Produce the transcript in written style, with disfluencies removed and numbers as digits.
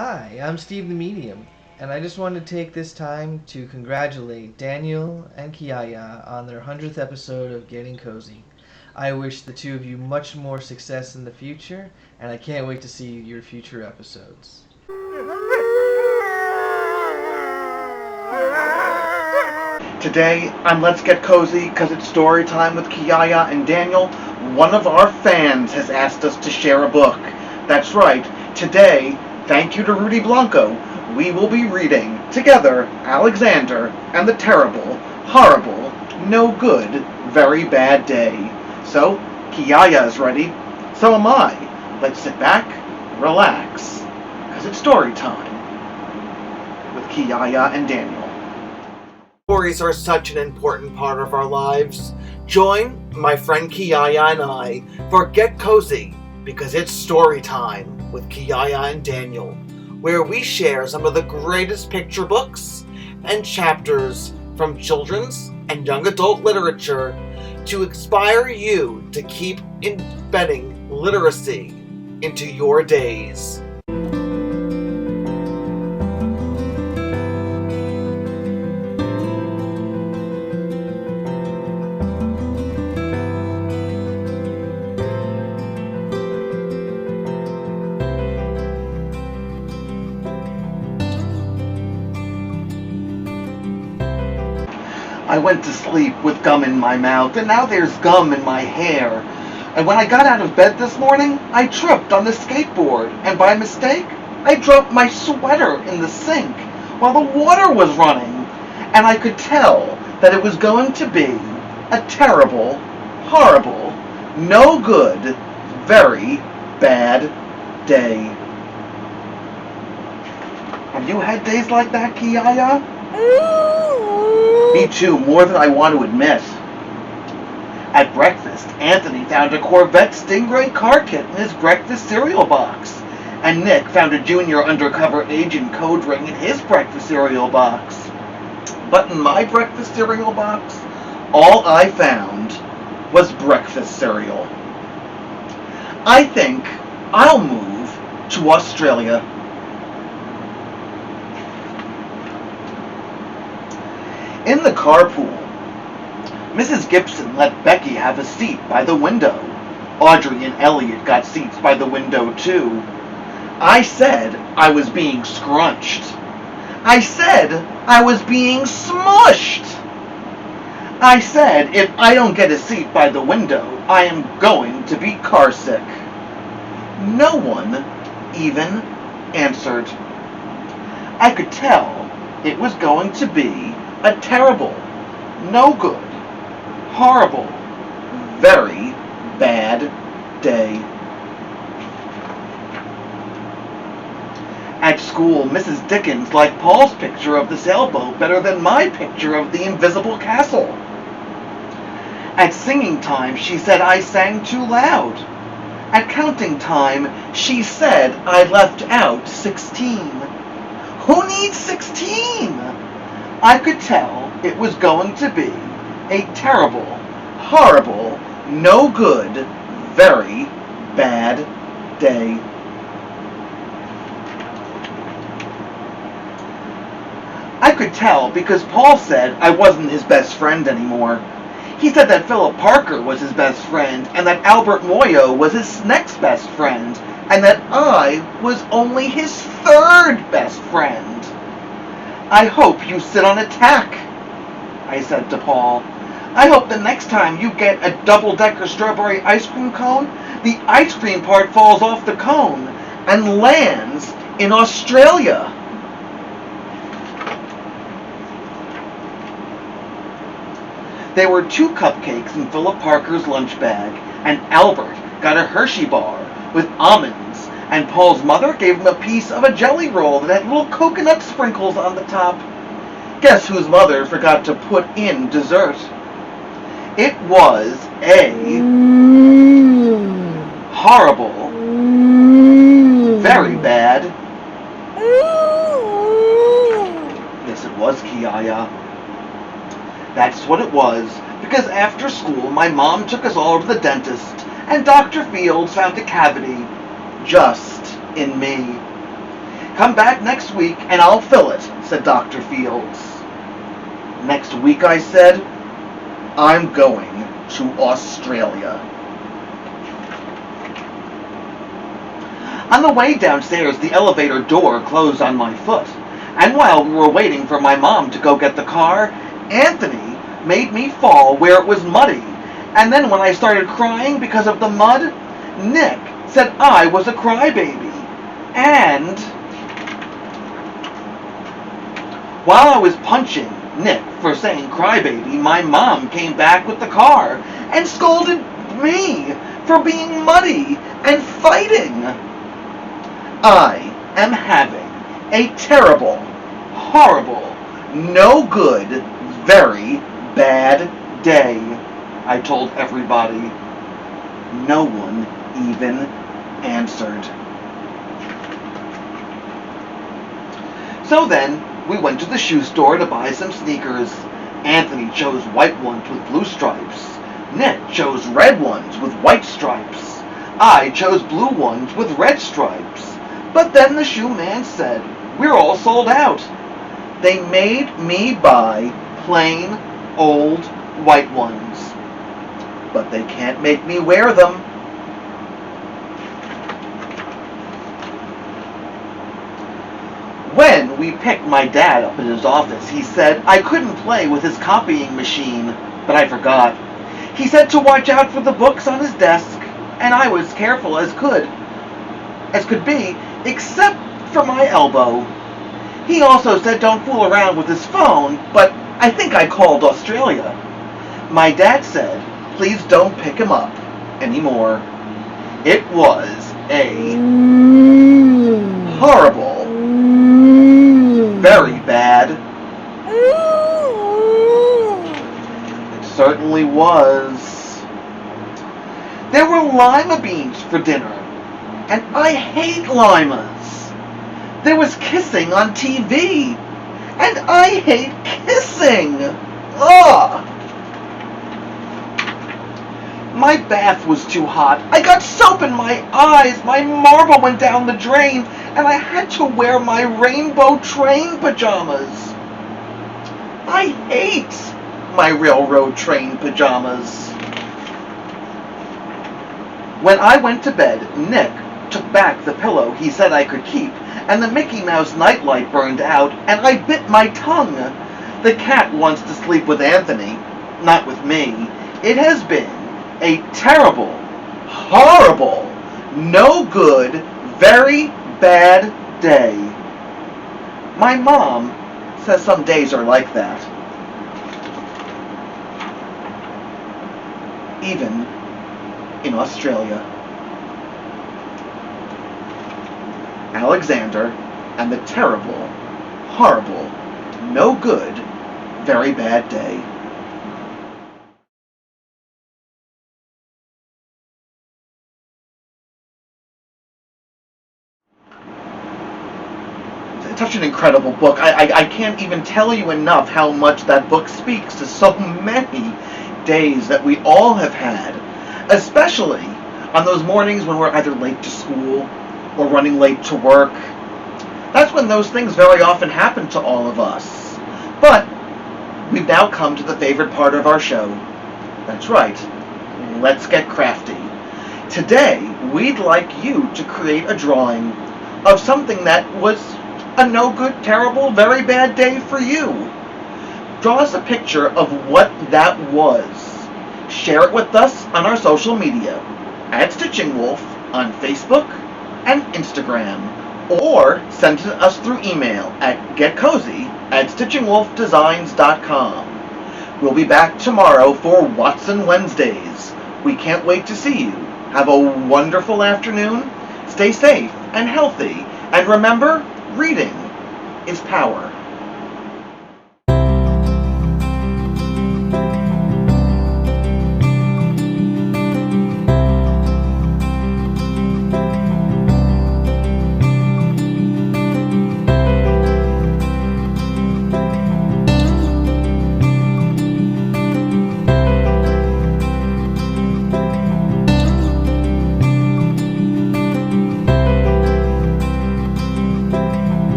Hi, I'm Steve the Medium, and I just wanted to take this time to congratulate Daniel and Kiyaya on their 100th episode of Getting Kozy. I wish the two of you much more success in the future, and I can't wait to see your future episodes. Today on Let's Get Cozy, because it's story time with Kiyaya and Daniel, one of our fans has asked us to share a book. That's right, today, thank you to Rudy Blanco, we will be reading together Alexander and the Terrible, Horrible, No Good, Very Bad Day. So, Kiyaya is ready, so am I. Let's sit back, relax, because it's story time with Kiyaya and Daniel. Stories are such an important part of our lives. Join my friend Kiyaya and I for Get Cozy, because it's story time with Kiyaya and Daniel, where we share some of the greatest picture books and chapters from children's and young adult literature to inspire you to keep embedding literacy into your days. I went to sleep with gum in my mouth, and now there's gum in my hair. And when I got out of bed this morning, I tripped on the skateboard, and by mistake, I dropped my sweater in the sink while the water was running. And I could tell that it was going to be a terrible, horrible, no good, very bad day. Have you had days like that, Kiyaya? Me too, more than I want to admit. At breakfast, Anthony found a Corvette Stingray car kit in his breakfast cereal box, and Nick found a junior undercover agent code ring in his breakfast cereal box. But in my breakfast cereal box, all I found was breakfast cereal. I think I'll move to Australia. In the carpool, Mrs. Gibson let Becky have a seat by the window. Audrey and Elliot got seats by the window too. I said I was being scrunched. I said I was being smushed. I said if I don't get a seat by the window, I am going to be carsick. No one even answered. I could tell it was going to be a terrible, no good, horrible, very bad day. At school, Mrs. Dickens liked Paul's picture of the sailboat better than my picture of the invisible castle. At singing time, she said I sang too loud. At counting time, she said I left out 16. Who needs 16? I could tell it was going to be a terrible, horrible, no good, very bad day. I could tell because Paul said I wasn't his best friend anymore. He said that Philip Parker was his best friend, and that Albert Moyo was his next best friend, and that I was only his third best friend. I hope you sit on a tack, I said to Paul. I hope the next time you get a double-decker strawberry ice cream cone, the ice cream part falls off the cone and lands in Australia. There were 2 cupcakes in Philip Parker's lunch bag, and Albert got a Hershey bar with almonds, and Paul's mother gave him a piece of a jelly roll that had little coconut sprinkles on the top. Guess whose mother forgot to put in dessert? It was a horrible, very bad. Yes, it was, Kiyaya. That's what it was, because after school my mom took us all to the dentist, and Dr. Fields found a cavity just in me. Come back next week and I'll fill it, said Dr. Fields. Next week, I said, I'm going to Australia. On the way downstairs, the elevator door closed on my foot. And while we were waiting for my mom to go get the car, Anthony made me fall where it was muddy. And then when I started crying because of the mud, Nick said I was a crybaby. And while I was punching Nick for saying crybaby, my mom came back with the car and scolded me for being muddy and fighting. I am having a terrible, horrible, no good, very bad day, I told everybody. No one even answered. So then, we went to the shoe store to buy some sneakers. Anthony chose white ones with blue stripes. Nick chose red ones with white stripes. I chose blue ones with red stripes. But then the shoe man said, we're all sold out. They made me buy plain, old, white ones. But they can't make me wear them. When we picked my dad up in his office, he said I couldn't play with his copying machine, but I forgot. He said to watch out for the books on his desk, and I was careful as could be, except for my elbow. He also said don't fool around with his phone, but I think I called Australia. My dad said, please don't pick him up anymore. It was a horrible, very bad. It certainly was. There were lima beans for dinner, and I hate limas. There was kissing on TV, and I hate kissing. Ugh! My bath was too hot. I got soap in my eyes. My marble went down the drain, and I had to wear my rainbow train pajamas. I hate my railroad train pajamas. When I went to bed, Nick took back the pillow he said I could keep, and the Mickey Mouse nightlight burned out, and I bit my tongue. The cat wants to sleep with Anthony, not with me. It has been a terrible, horrible, no good, very bad day. My mom says some days are like that. Even in Australia. Alexander and the terrible, horrible, no good, very bad day. Such an incredible book. I can't even tell you enough how much that book speaks to so many days that we all have had, especially on those mornings when we're either late to school or running late to work. That's when those things very often happen to all of us. But we've now come to the favorite part of our show. That's right. Let's get crafty. Today, we'd like you to create a drawing of something that was a no good, terrible, very bad day for you. Draw us a picture of what that was. Share it with us on our social media at Stitching Wolf on Facebook and Instagram, or send it to us through email at getcozy@stitchingwolfdesigns.com. We'll be back tomorrow for Watson Wednesdays. We can't wait to see you. Have a wonderful afternoon. Stay safe and healthy. And remember, reading is power.